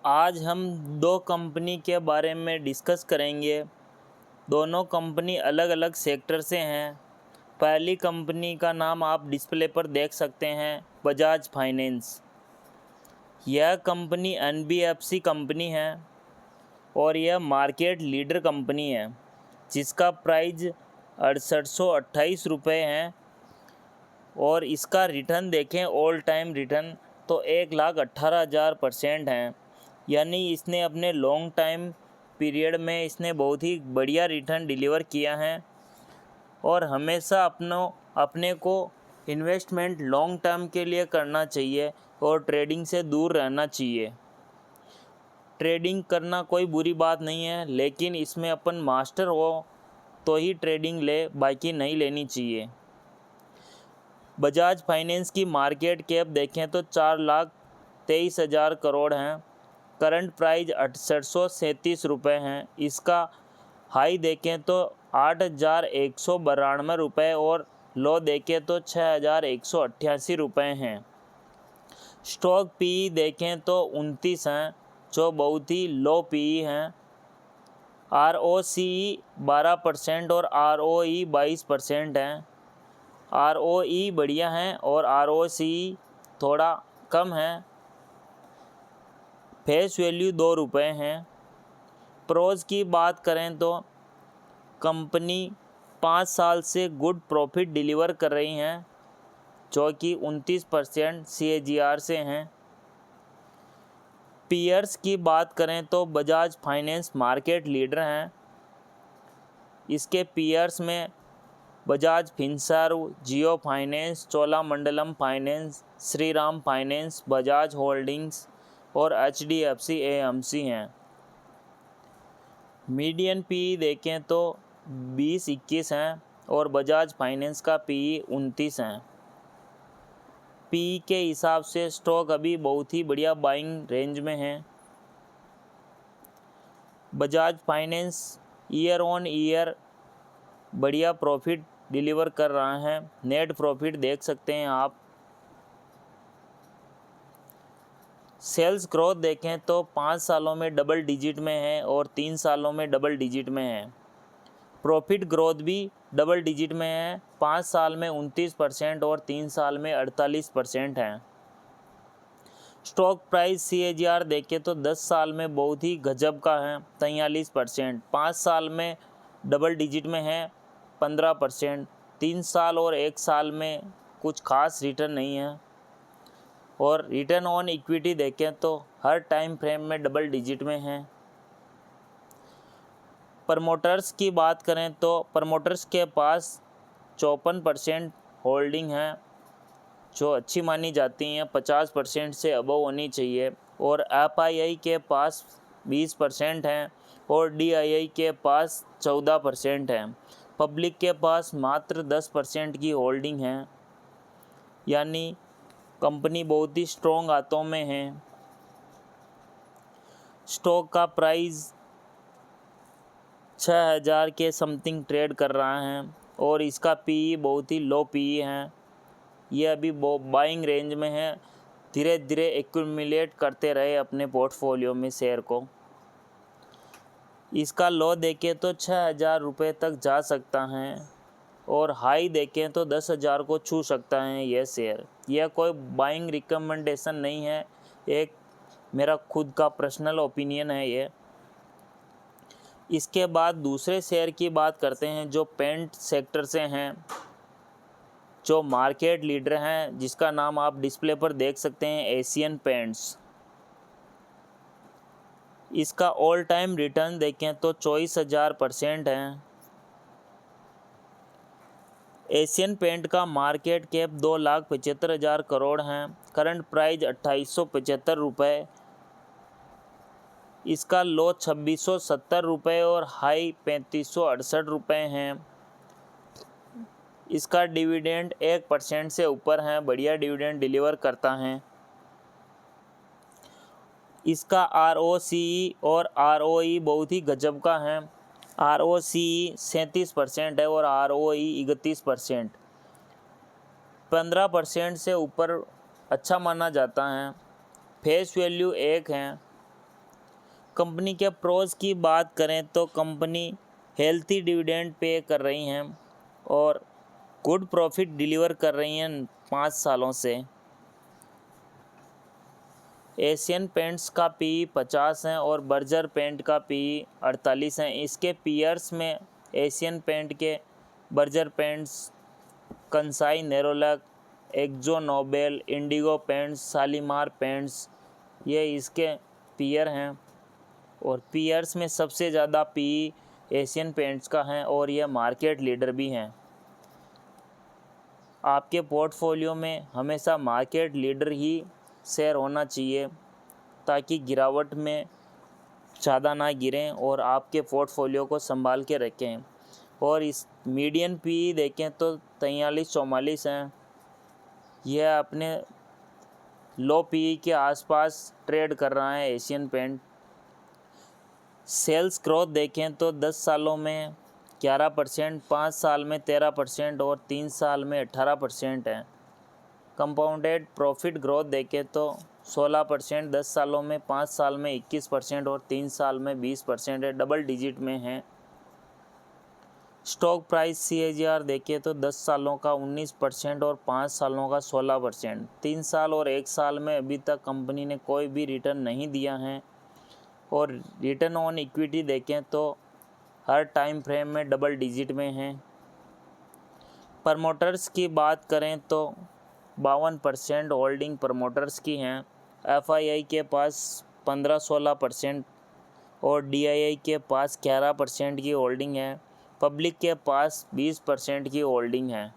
आज हम दो कंपनी के बारे में डिस्कस करेंगे। दोनों कंपनी अलग अलग सेक्टर से हैं। पहली कंपनी का नाम आप डिस्प्ले पर देख सकते हैं, बजाज फाइनेंस। यह कंपनी एनबीएफसी कंपनी है और यह मार्केट लीडर कंपनी है, जिसका प्राइस 6828 रुपये है। और इसका रिटर्न देखें, ऑल टाइम रिटर्न तो 1,18,000% हैं। यानी इसने अपने लॉन्ग टाइम पीरियड में इसने बहुत ही बढ़िया रिटर्न डिलीवर किया है। और हमेशा अपने को इन्वेस्टमेंट लॉन्ग टर्म के लिए करना चाहिए और ट्रेडिंग से दूर रहना चाहिए। ट्रेडिंग करना कोई बुरी बात नहीं है, लेकिन इसमें अपन मास्टर हो तो ही ट्रेडिंग ले, बाकी नहीं लेनी चाहिए। बजाज फाइनेंस की मार्केट कैप देखें तो 4,23,000 करोड़ हैं। करंट प्राइस 6837 रुपये हैं। इसका हाई देखें तो 8,192 रुपये और लो देखें तो 6,188 रुपये हैं। स्टॉक पीई देखें तो 29 हैं, जो बहुत ही लो पीई हैं। ROCE 12% और ROE 22% हैं। ROE बढ़िया है और ROCE थोड़ा कम है। फेस वैल्यू 2 रुपये हैं। प्रोज की बात करें तो कंपनी 5 साल से गुड प्रॉफिट डिलीवर कर रही हैं, जो कि 29% CAGR से हैं। पीयर्स की बात करें तो बजाज फाइनेंस मार्केट लीडर हैं। इसके पीयर्स में Bajaj Finserv, Jio finance, Cholamandalam finance, Shriram finance, Bajaj holdings और HDFC AMC हैं। मीडियन पीई देखें तो 20-21 हैं और बजाज फाइनेंस का पीई 29 हैं। पीई के हिसाब से स्टॉक अभी बहुत ही बढ़िया बाइंग रेंज में है। Bajaj finance year on year बढ़िया प्रॉफिट डिलीवर कर रहा है। नेट प्रॉफिट देख सकते हैं आप। सेल्स ग्रोथ देखें तो 5 सालों में डबल डिजिट में है और 3 सालों में डबल डिजिट में है। प्रॉफिट ग्रोथ भी डबल डिजिट में है, 5 साल में 29% और 3 साल में 48% है। स्टॉक प्राइस CAGR देखें तो 10 साल में बहुत ही गजब का है, 43%। 5 साल में डबल डिजिट में है, 15%। 3 साल और 1 साल में कुछ खास रिटर्न नहीं है। और रिटर्न ऑन इक्विटी देखें तो हर टाइम फ्रेम में डबल डिजिट में है। प्रमोटर्स की बात करें तो प्रमोटर्स के पास 54% होल्डिंग है, जो अच्छी मानी जाती हैं। 50% से अबव होनी चाहिए। और FII के पास 20% हैं और DII के पास 14% हैं। पब्लिक के पास मात्र 10% की होल्डिंग है। यानी कंपनी बहुत ही स्ट्रॉन्ग हाथों में है। स्टॉक का प्राइस 6,000 के समथिंग ट्रेड कर रहा है और इसका PE बहुत ही लो PE है। ये अभी बाइंग रेंज में है। धीरे धीरे एक्यूमुलेट करते रहे अपने पोर्टफोलियो में शेयर को। इसका लो देखें तो 6,000 रुपये तक जा सकता है और हाई देखें तो 10,000 को छू सकता है यह शेयर। यह कोई बाइंग रिकमेंडेशन नहीं है, एक मेरा खुद का पर्सनल ओपिनियन है ये। इसके बाद दूसरे शेयर की बात करते हैं, जो पेंट सेक्टर से हैं, जो मार्केट लीडर हैं, जिसका नाम आप डिस्प्ले पर देख सकते हैं, एशियन पेंट्स। इसका ऑल टाइम रिटर्न देखें तो 24,000% है। एशियन पेंट का मार्केट कैप 2,75,000 करोड़ हैं। करंट प्राइस 2,875 रुपये। इसका लो 2,670 रुपये और हाई 3,568 रुपये हैं। इसका डिविडेंड 1% से ऊपर है, बढ़िया डिविडेंड डिलीवर करता है। इसका ROCE और ROE बहुत ही गजब का है। ROCE 37% है और ROE 31%। 15% से ऊपर अच्छा माना जाता है। फेस वैल्यू 1 है। कंपनी के प्रोज की बात करें तो कंपनी हेल्थी डिविडेंड पे कर रही हैं और गुड प्रॉफिट डिलीवर कर रही हैं 5 सालों से। एशियन पेंट्स का पी 50 है और बर्जर पेंट का पी 48 है। इसके पीयर्स में एशियन पेंट के Berger paints, Kansai Nerolac, exo Nobel, Indigo paints, Shalimar paints, ये इसके पीयर हैं। और पीयर्स में सबसे ज़्यादा पी एशियन पेंट्स का है और यह मार्केट लीडर भी हैं। आपके पोर्टफोलियो में हमेशा मार्केट लीडर ही शेयर होना चाहिए ताकि गिरावट में ज़्यादा ना गिरें और आपके पोर्टफोलियो को संभाल के रखें। और इस मीडियन पी देखें तो 43-44 हैं। यह अपने लो पी के आसपास ट्रेड कर रहा है एशियन पेंट। सेल्स ग्रोथ देखें तो 10 सालों में 11%, 5 साल में 13% और 3 साल में 18% है। कंपाउंडेड प्रॉफिट ग्रोथ देखें तो 16%, 10 सालों में, 5 साल में 21% और 3 साल में 20% है, डबल डिजिट में है। स्टॉक प्राइस CAGR देखें तो 10 सालों का 19% और 5 सालों का 16%। 3 साल और 1 साल में अभी तक कंपनी ने कोई भी रिटर्न नहीं दिया है। और रिटर्न ऑन इक्विटी देखें तो हर टाइम फ्रेम में डबल डिजिट में है। प्रमोटर्स की बात करें तो 52% होल्डिंग प्रमोटर्स की हैं। FII के पास 15-16% और DII के पास 11% की होल्डिंग है। पब्लिक के पास 20% की होल्डिंग है।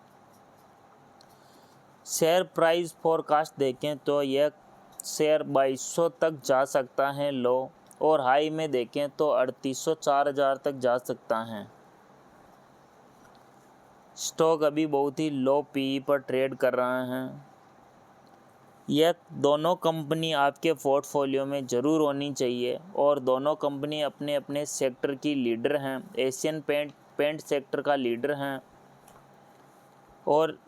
शेयर प्राइस फोरकास्ट देखें तो यह शेयर 2200 तक जा सकता है लो, और हाई में देखें तो 3804 तक जा सकता है। स्टॉक अभी बहुत ही लो PE पर ट्रेड कर रहा है। यह दोनों कंपनी आपके पोर्टफोलियो में ज़रूर होनी चाहिए और दोनों कंपनी अपने अपने सेक्टर की लीडर हैं। एशियन पेंट सेक्टर का लीडर हैं और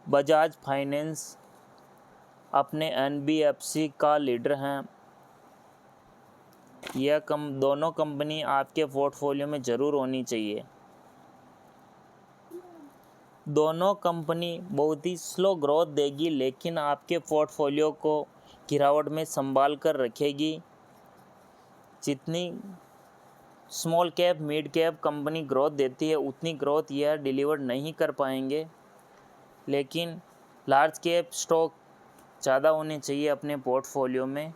बजाज फाइनेंस अपने NBFC का लीडर हैं। यह दोनों कंपनी आपके पोर्टफोलियो में ज़रूर होनी चाहिए। दोनों कंपनी बहुत ही स्लो ग्रोथ देगी लेकिन आपके पोर्टफोलियो को गिरावट में संभाल कर रखेगी। जितनी small cap mid cap company growth देती है उतनी ग्रोथ यह डिलीवर नहीं कर पाएंगे, लेकिन लार्ज कैप स्टॉक ज़्यादा होने चाहिए अपने पोर्टफोलियो में।